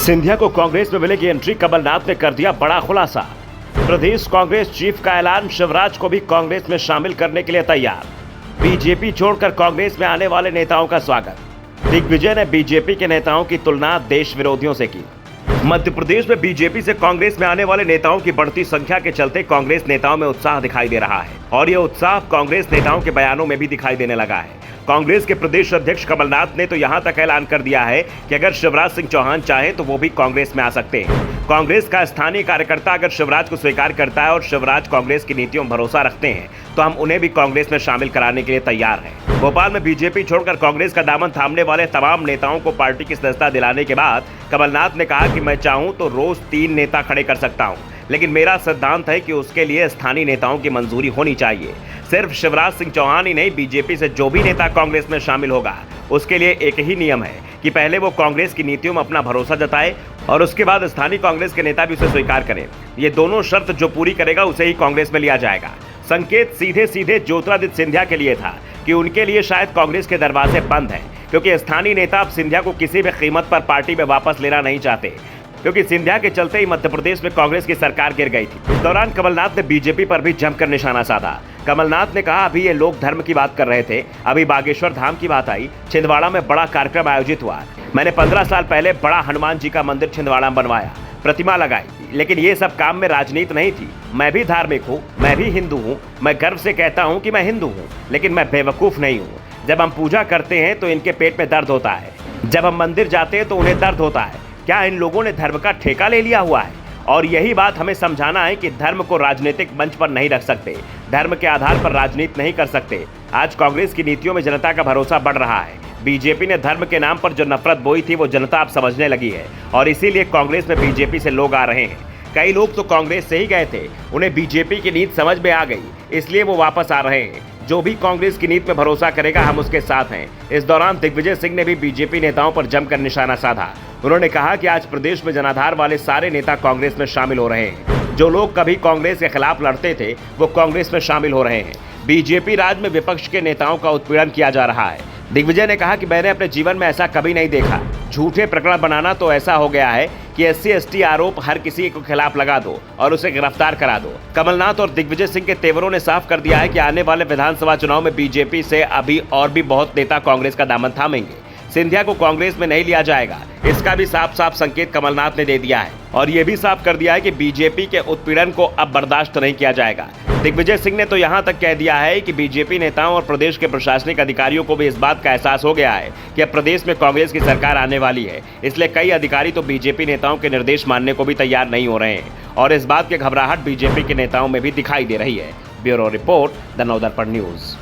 सिंधिया को कांग्रेस में मिलेगी एंट्री, कमलनाथ ने कर दिया बड़ा खुलासा। प्रदेश कांग्रेस चीफ का ऐलान, शिवराज को भी कांग्रेस में शामिल करने के लिए तैयार। बीजेपी छोड़कर कांग्रेस में आने वाले नेताओं का स्वागत। दिग्विजय ने बीजेपी के नेताओं की तुलना देश विरोधियों से की। मध्य प्रदेश में बीजेपी से कांग्रेस में आने वाले नेताओं की बढ़ती संख्या के चलते कांग्रेस नेताओं में उत्साह दिखाई दे रहा है और यह उत्साह कांग्रेस नेताओं के बयानों में भी दिखाई देने लगा है। कांग्रेस के प्रदेश अध्यक्ष कमलनाथ ने तो यहां तक ऐलान कर दिया है कि अगर शिवराज सिंह चौहान चाहें तो वो भी कांग्रेस में आ सकते हैं। कांग्रेस का स्थानीय कार्यकर्ता अगर शिवराज को स्वीकार करता है और शिवराज कांग्रेस की नीतियों में भरोसा रखते हैं तो हम उन्हें भी कांग्रेस में शामिल कराने के लिए तैयार हैं। भोपाल में बीजेपी छोड़कर कांग्रेस का दामन थामने वाले तमाम नेताओं को पार्टी की सदस्यता दिलाने के बाद कमलनाथ ने कहा कि मैं चाहूं तो रोज 3 नेता खड़े कर सकता हूं, लेकिन मेरा सिद्धांत है कि उसके लिए स्थानीय नेताओं की मंजूरी होनी चाहिए। सिर्फ शिवराज सिंह चौहान ही नहीं, बीजेपी से जो भी नेता कांग्रेस में शामिल होगा उसके लिए एक ही नियम है कि पहले वो कांग्रेस की नीतियों में अपना भरोसा जताए और उसके बाद स्थानीय कांग्रेस के नेता भी उसे स्वीकार करें। ये दोनों शर्त जो पूरी करेगा उसे ही कांग्रेस में लिया जाएगा। संकेत सीधे सीधे ज्योतिरादित्य सिंधिया के लिए था कि उनके लिए शायद कांग्रेस के दरवाजे बंद हैं, क्योंकि स्थानीय नेता अब सिंधिया को किसी भी कीमत पर पार्टी में वापस लेना नहीं चाहते, क्योंकि सिंधिया के चलते ही मध्य प्रदेश में कांग्रेस की सरकार गिर गई थी। इस दौरान कमलनाथ ने बीजेपी पर भी जमकर निशाना साधा। कमलनाथ ने कहा, अभी ये लोग धर्म की बात कर रहे थे, अभी बागेश्वर धाम की बात आई, छिंदवाड़ा में बड़ा कार्यक्रम आयोजित हुआ। मैंने 15 साल पहले बड़ा हनुमान जी का मंदिर छिंदवाड़ा में बनवाया, प्रतिमा लगाई, लेकिन ये सब काम में राजनीति नहीं थी। मैं भी धार्मिक हूँ, मैं भी हिंदू हूँ, मैं गर्व से कहता हूँ कि मैं हिंदू हूँ, लेकिन मैं बेवकूफ नहीं हूँ। जब हम पूजा करते हैं तो इनके पेट में दर्द होता है, जब हम मंदिर जाते हैं तो उन्हें दर्द होता है। क्या इन लोगों ने धर्म का ठेका ले लिया हुआ है? और यही बात हमें समझाना है कि धर्म को राजनीतिक मंच पर नहीं रख सकते, धर्म के आधार पर राजनीति नहीं कर सकते। आज कांग्रेस की नीतियों में जनता का भरोसा बढ़ रहा है। बीजेपी ने धर्म के नाम पर जो नफरत बोई थी वो जनता अब समझने लगी है और इसीलिए कांग्रेस में बीजेपी से लोग आ रहे हैं। कई लोग तो कांग्रेस से ही गए थे, उन्हें बीजेपी की नीति समझ में आ गई, इसलिए वो वापस आ रहे हैं। जो भी कांग्रेस की नीति में भरोसा करेगा हम उसके साथ हैं। इस दौरान दिग्विजय सिंह ने भी बीजेपी नेताओं पर जमकर निशाना साधा। उन्होंने कहा कि आज प्रदेश में जनाधार वाले सारे नेता कांग्रेस में शामिल हो रहे हैं। जो लोग कभी कांग्रेस के खिलाफ लड़ते थे वो कांग्रेस में शामिल हो रहे हैं। बीजेपी राज में विपक्ष के नेताओं का उत्पीड़न किया जा रहा है। दिग्विजय ने कहा कि मैंने अपने जीवन में ऐसा कभी नहीं देखा। झूठे प्रकरण बनाना तो ऐसा हो गया है कि SC/ST आरोप हर किसी के खिलाफ लगा दो और उसे गिरफ्तार करा दो। कमलनाथ और दिग्विजय सिंह के तेवरों ने साफ कर दिया है कि आने वाले विधानसभा चुनाव में बीजेपी से अभी और भी बहुत नेता कांग्रेस का दामन थामेंगे। सिंधिया को कांग्रेस में नहीं लिया जाएगा, इसका भी साफ साफ संकेत कमलनाथ ने दे दिया है और ये भी साफ कर दिया है कि बीजेपी के उत्पीड़न को अब बर्दाश्त नहीं किया जाएगा। दिग्विजय सिंह ने तो यहां तक कह दिया है कि बीजेपी नेताओं और प्रदेश के प्रशासनिक अधिकारियों को भी इस बात का एहसास हो गया है कि अब प्रदेश में कांग्रेस की सरकार आने वाली है, इसलिए कई अधिकारी तो बीजेपी नेताओं के निर्देश मानने को भी तैयार नहीं हो रहे हैं और इस बात की घबराहट बीजेपी के नेताओं में भी दिखाई दे रही है। Bureau report, the Navdarpan news.